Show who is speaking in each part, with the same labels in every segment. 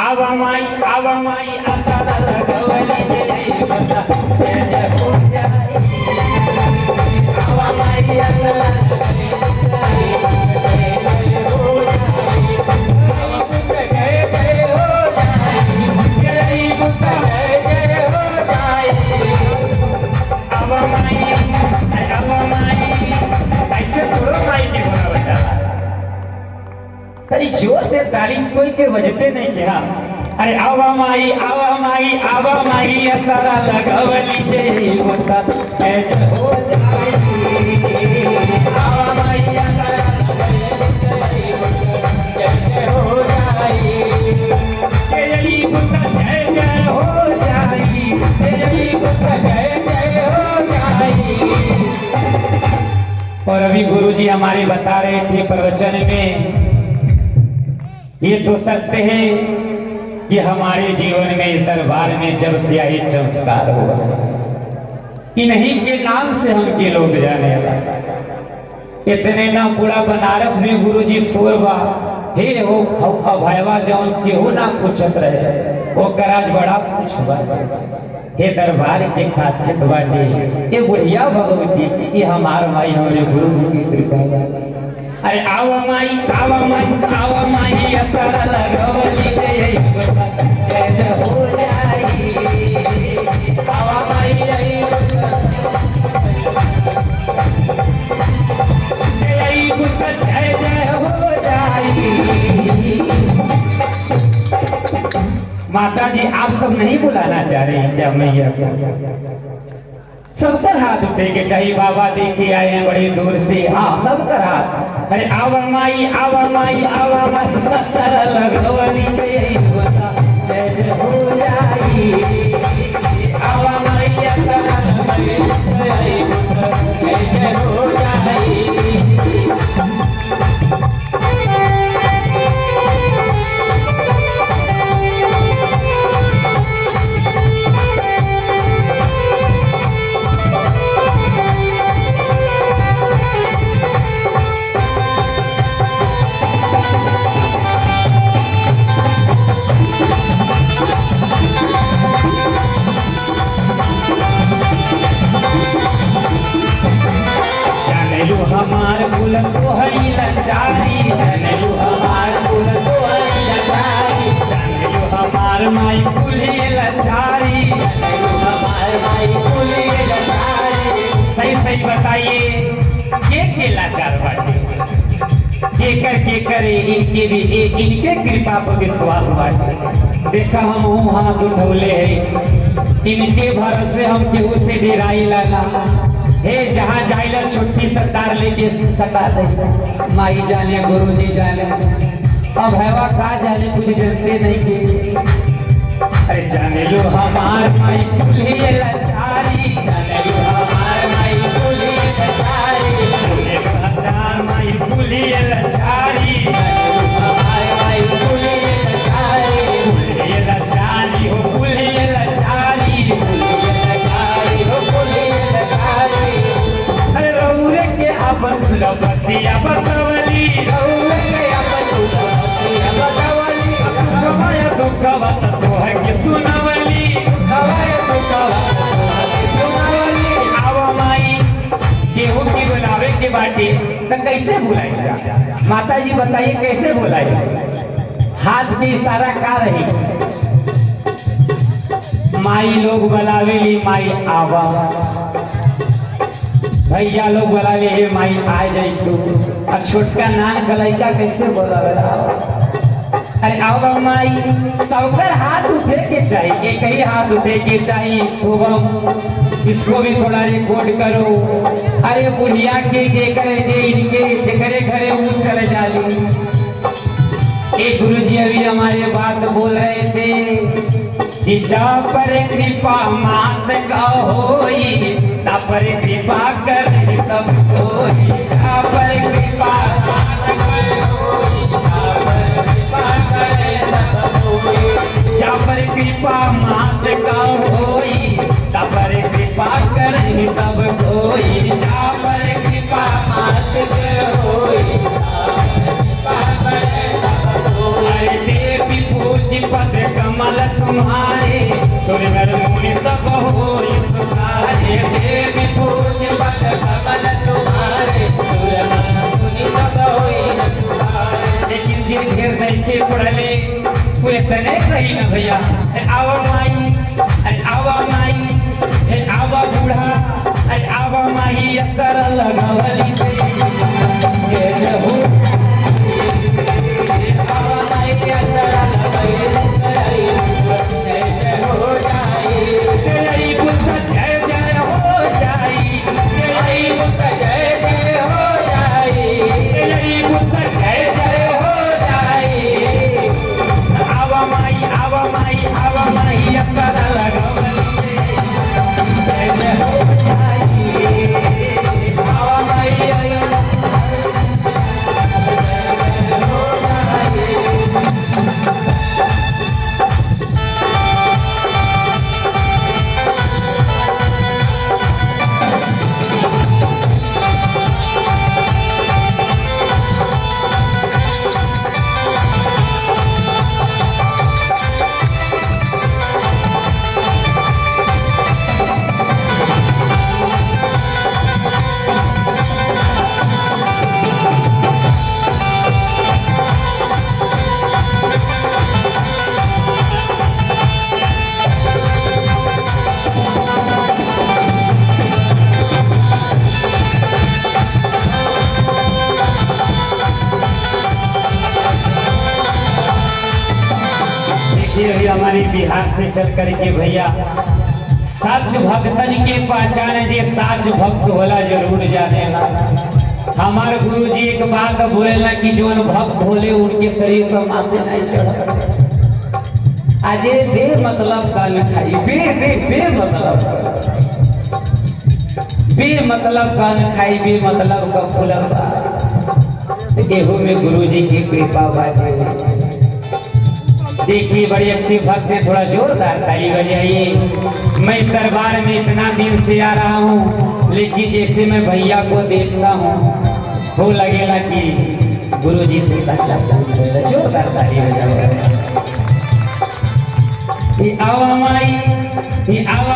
Speaker 1: आवामाई आवामाई असाला लगवली जय बता जय जय हो जाई आवामाई असाला लगवली जय जय हो जाई जय जय हो जाई जय बुता जय जय हो जाई आवामाई ऐसे थोड़ा माई के होना बेटा अरे जोर से तालीस कोई के बजते नहीं क्या अरे आवा माई असारा लगवली जय होता जय जय हो जाई आवा माई असारा लगवली जय जय हो जाई जय होता जय जय हो जाई जय होता जय जय हो जाई। और अभी गुरुजी हमारे बता रहे थे प्रवचन में ये तो सत्य है कि हमारे जीवन में इस दरबार में जब से आई चमत्कार हुआ इन्हीं के नाम से हम के लोग जाने लगा। इतने ना पूरा बनारस में गुरुजी सोरबा हे हो अभयवा जौन केहू ना पूछत रहे वो कराज बड़ा पूछवा हे दरबार के खासियत बाटे ये बुढ़िया भगवती की ये हमार माई हमारे गुरुजी की कृपा। अरे आवा माई असारा लगवली जय जय जय हो जाई आवा माई जय जय जय हो जाई। माता जी आप सब नहीं बुलाना चाह रहे हैं क्या मैया को सबकर हाथ उठे के चाहिए बाबा देखे आए हैं बड़े दूर से हाँ सबकर हाथ। अरे आवा माई असारा लगवली जय जय जय हो जाई आवा माई असारा लगवली जय जय हो जाई। हमार कुल तोहरी लचारी जानलू हमार कुल तोहरी लचारी जानलू हमार माई कुली लचारी जानलू हमार माई कुली लचारी। सही सही बताइए के लाचार बाटे के करे इनके भी इनके कृपा पर विश्वास बाटे। देखा हम हाथ उठौले है इनके भरोसे हम केहू से डेराई लगा हे जहाँ जाइला छुट्टी सरकार लेके सता दे माई जाने गुरुजी जाने अब हैवा का जाने कुछ जानते नहीं के। अरे जाने लो हमार माई कुली लचारी जाने लो हमार माई कुली लचारी जाने लो हजार माई कुली लचारी जाने लो हमार माई कुली लचारी हो कुली लचारी हो कुली लचारी। अरे रौरे के अपन फुलवतिया बतवली रौरे के अपन फुलवतिया बतवली सुखमय दुखवत तोह के सुनवली सुखमय दुखवत तोह के सुनवली। आवा माई केहू की बुलावे के बाटे तो कैसे बुलाई माता जी बताइए कैसे बुलाई हाथ के इशारा का रही माई लोग बुलावेली माई आवा भैया लोग बोला ले माई आ जाई तू और छोटका नान कलैका कैसे बोला अरे आओ माई सबकर हाथ उठे के चाहिए एक ही हाथ उठे के चाहिए शुभम इसको भी थोड़ा रिकॉर्ड करो। अरे बुढ़िया के जेकर जे इनके जेकरे घरे वो चले जाली एक गुरुजी अभी हमारे बात बोल रहे थे कि जा पर कृपा मात का होई ता पर कृपा कर सब कोई जा पर कृपा मात का होई ता पर कृपा कर सब कोई जा पर कृपा मात का होई ता पर कृपा कर सब कोई जा पर कृपा मात का होई ता पर कृपा कर सब कोई। तुम्हारे सुर नर मुनि सब होई सुधारे देवी पूज्य पद कमल तुम्हारे सुर नर मुनि सब होई सुधारे। लेकिन जिन ढेर नहीं के पढ़ले कोई तने कही ना भैया आवा माई आवा माई आवा बूढ़ा आवा माई असर लगावली के हो आवा माई असर लगावली जय जय हो जाई जय बुद्ध जय जय हो जाई जय बुद्ध जय जय हो जाई जय बुद्ध जय जय हो जाई आवा माई असर लगावली जय जय हो जाई आवा माई हमारे बिहार से चल करके भैया सच भक्तन के पहचान जे सच भक्त होला जरूर जानेला। हमारे गुरु जी एक बात बोलेला कि जो भक्त होले उनके शरीर पर मासे नहीं चढ़ आजे बे मतलब का न खाई बे मतलब का न खाई बे मतलब का फुलवा गेहूं में गुरु जी की कृपा बाटे। देखिए बड़ी अच्छी भक्त है, थोड़ा जोरदार ताली बजाइए। मैं दरबार में इतना दिन से आ रहा हूँ, लेकिन जैसे मैं भैया को देखता हूँ वो लगेला कि गुरु जी से सच्चा प्यार। जोरदार ताली बजाइए। आवा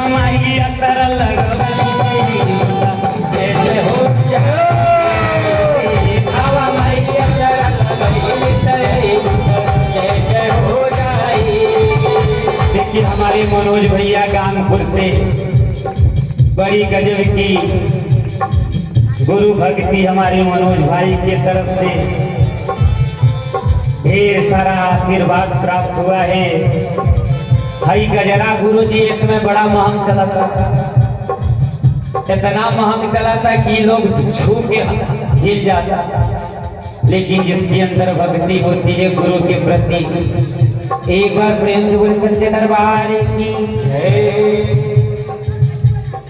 Speaker 1: माई असर लगवली जय जय हो जाए आवा माई असर लगवली जय जय हो जाए। देखिए हमारे मनोज भैया कानपुर से बड़ी गजब की गुरु भक्ति हमारे मनोज भाई के तरफ से ढेर सारा आशीर्वाद प्राप्त हुआ है। भाई गजरा गुरु जी इसमें बड़ा महंग चला था, इतना महंग चला था कि लोग छू के हिल जाता। लेकिन जिसके अंदर भक्ति होती है गुरु के प्रति, एक बार प्रेम से बोले सच्चे दरबार की जय।